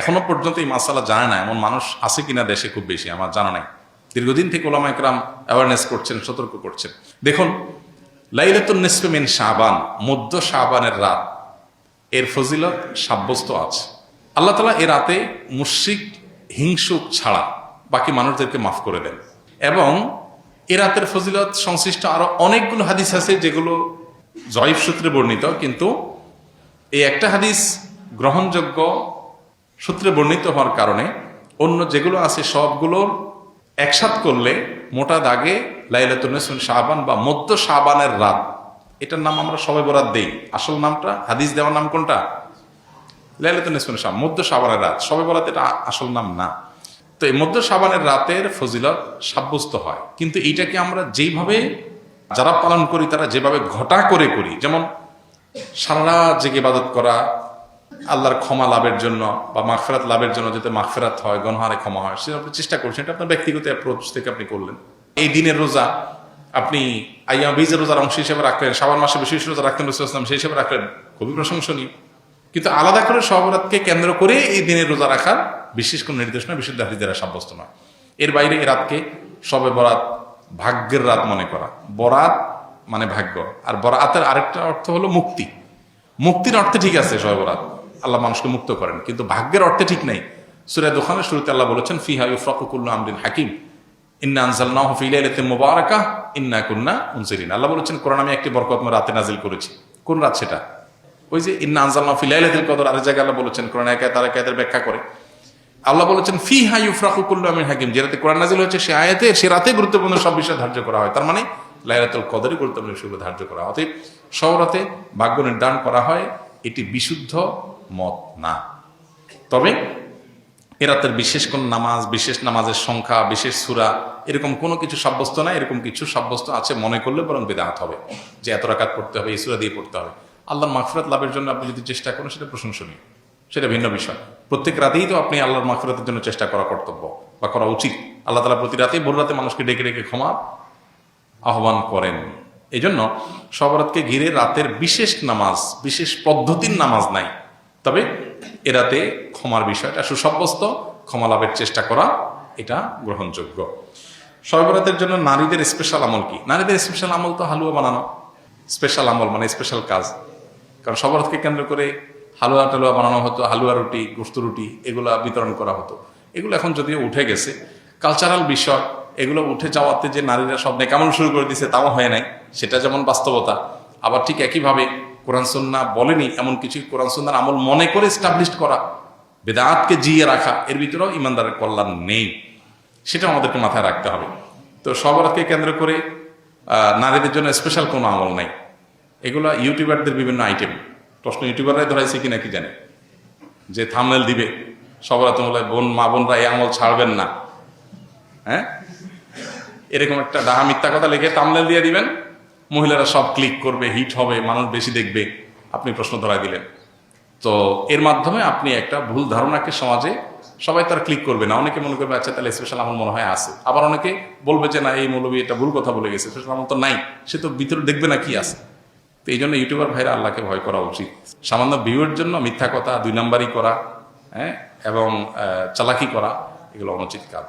এখনো পর্যন্ত এই মাসালা জানে না এমন মানুষ আছে কিনা দেশে খুব বেশি আমার জানা নাই। দীর্ঘদিন থেকে ওলামা একরাম অ্যাওয়ারনেস করছেন, সতর্ক করছেন। দেখুন, লাইলাতুন নিসফে মিন শাবান, মধ্য শাবানের রাত, এর ফজিলত সাব্যস্ত আছে। আল্লাহ তাআলা এ রাতে মুশরিক হিংসুক ছাড়া বাকি মানুষদেরকে মাফ করে দেন। এবং এ রাতের ফজিলত সংশ্লিষ্ট আরো অনেকগুলো হাদিস আছে যেগুলো জয়ীফ সূত্রে বর্ণিত, কিন্তু এই একটা হাদিস গ্রহণযোগ্য সূত্রে বর্ণিত হওয়ার কারণে অন্য যেগুলো আছে সবগুলোর একসাথ করলে মোটা দাগে লাইলাতুন নিসফে মিন শাবান বা মধ্য শাবানের রাত, এটার নাম আমরা শবে বরাত দেই। আসল নামটা, হাদিস দেওয়ার নাম কোনটা? লাইলাতুন নিসফে মিন শাবান, মধ্য শাবানের রাত। শবে বরাত এটা আসল নাম না। তো এই মধ্য শাবানের রাতের ফজিলত সাব্যস্ত হয়, কিন্তু এইটাকে আমরা যেইভাবে যারা পালন করি তারা যেভাবে ঘটা করে করি, যেমন সারা রাত জেগে ইবাদত করা আল্লাহর ক্ষমা লাভের জন্য বা মাগফিরাত লাভের জন্য, যাতে মাগফিরাত হয়, গুনাহে ক্ষমা হয়, সেটা আপনি চেষ্টা করছেন। এটা আপনার ব্যক্তিগত অ্যাপ্রোচ থেকে আপনি করলেন। এই দিনের রোজা আপনি আইয়াম বীজের রোজার অংশ হিসেবে রাখলেন, শাবান মাসে বিশেষ রোজা রাখলেন রাসূলুল্লাহ সাল্লাল্লাহু আলাইহি ওয়াসাল্লাম, সেই হিসেবে রাখলেন, খুবই প্রশংসনীয়। কিন্তু আলাদা করে শবে বরাতকে কেন্দ্র করে এই দিনের রোজা রাখার বিশেষ কোনো নির্দেশনা বিশুদ্ধ হাদিস দ্বারা সাব্যস্ত নয়। এর বাইরে এই রাতকে শবে বরাত, ভাগ্যের রাত মনে করা। বরাত মানে ভাগ্য, আর বরাতের আরেকটা অর্থ হলো মুক্তি। মুক্তির অর্থে ঠিক আছে শবে বরাত, আল্লাহ মানুষকে মুক্ত করেন, কিন্তু ভাগ্যের অর্থে ঠিক নেই। সূরা দুখানের শুরুতে আল্লাহ বলেছেন, ফিহা ইউফরাকু কুল্লু আমরিন হাকিম ইন্না আনজালনাহু ফি লাইলাতিন মুবারাকাহ ইন্না কুন্না মুনজিরিন। আল্লাহ বলেছেন, কোরআন আমি একটি বরকতময় রাতে নাজিল করেছি। কোন রাত সেটা? ওই যে ইন্না আনজালনাহু ফি লাইলাতিল কদর। আরেক জায়গায় আল্লাহ বলেছেন, কোরআন আয়াত আর আয়াতের ব্যাখ্যা করে আল্লাহ বলেছেন, ফিহা ইউফরাকু কুল্লু আমরিন হাকিম। যে রাতে কোরআন নাজিল হয়েছে সে আয়াতে, সে রাতে গুরুত্বপূর্ণ সব বিষয় ধার্য করা হয়। তার মানে লাইলাতুল কদরে গুরুত্বপূর্ণ বিষয়গুলো ধার্য করা হয়। অতএব সব রাতে ভাগ্য নির্ধারণ করা হয়, এটি বিশুদ্ধ মত না। তবে এ রাতের বিশেষ কোন নামাজ, বিশেষ নামাজের সংখ্যা, বিশেষ সূরা, এরকম কোনো কিছু সাব্যস্ত না। এরকম কিছু সাব্যস্ত আছে মনে করলে বরং বিদআত হবে, যে এত রাকাত পড়তে হবে, এই সূরা দিয়ে পড়তে হবে। আল্লাহর মাগফিরাত লাভের জন্য আপনি যদি চেষ্টা করেন সেটা প্রশংসনীয়, সেটা ভিন্ন বিষয়। প্রত্যেক রাতেই তো আপনি আল্লাহর মাগফিরাতের জন্য চেষ্টা করা কর্তব্য বা করা উচিত। আল্লাহ তাআলা প্রতি রাতেই ভোর রাতে মানুষকে ডেকে ডেকে ক্ষমা আহ্বান করেন। এই জন্য শবে বরাতকে ঘিরে রাতের বিশেষ নামাজ, বিশেষ পদ্ধতির নামাজ নাই। তবে এ রাতে ক্ষমার বিষয়টা সুসাব্যস্ত, ক্ষমা লাভের চেষ্টা করা এটা গ্রহণযোগ্য। শবে বরাতের জন্য নারীদের স্পেশাল আমল কি? নারীদের স্পেশাল আমল তো হালুয়া বানানো। স্পেশাল আমল মানে স্পেশাল কাজ। কারণ শবে বরাতকে কেন্দ্র করে হালুয়া টালুয়া বানানো হতো, হালুয়া রুটি, গোশত রুটি এগুলা বিতরণ করা হতো। এগুলো এখন যদিও উঠে গেছে, কালচারাল বিষয়, এগুলো উঠে যাওয়াতে যে নারীরা সব নেকামল শুরু করে দিয়েছে তাও হয় নাই, সেটা যেমন বাস্তবতা। আবার ঠিক একইভাবে কোরআন সুন্নাহ বলেনি এমন কিছু কোরআন সুন্নাহর আমল মনে করে এস্টাবলিশড করা, বেদাতকে জিয়ে রাখা, এর ভিতরেও ইমানদারের কল্যাণ নেই। সেটা আমাদেরকে মাথায় রাখতে হবে। তো শবে বরাতকে কেন্দ্র করে নারীদের জন্য স্পেশাল কোনো আমল নাই। এগুলো ইউটিউবারদের বিভিন্ন আইটেম। প্রশ্ন ইউটিউবাররাই ধরাইছে কিনা কি জানে, যে থাম্বনেল দিবে শবে বরাত হলে মা বোনরা এই আমল ছাড়বেন না, হ্যাঁ, এরকম একটা ডাহা মিথ্যা কথা লিখে থাম্বনেল দিয়ে দিবেন, মহিলারা সব ক্লিক করবে, হিট হবে, মানুষ বেশি দেখবে, আপনি প্রশ্ন ধরাই দিলেন। তো এর মাধ্যমে আপনি একটা ভুল ধারণাকে সমাজে, সবাই তার ক্লিক করবে না, অনেকে মনে করবে আচ্ছা তাহলে স্পেশাল আমল মনে হয় আছে। আবার অনেকে বলবে যে না, এই মৌলবী এটা ভুল কথা বলে গেছে, স্পেশাল আমল তো নাই, সে তো ভিতরে দেখবে না কি আছে। তো এই জন্য ইউটিউবার ভাইরা আল্লাহকে ভয় করা উচিত। সামান্য ভিউয়ের জন্য মিথ্যা কথা, দুই নাম্বারই করা, হ্যাঁ, এবং চালাকি করা, এগুলো অনুচিত কাজ।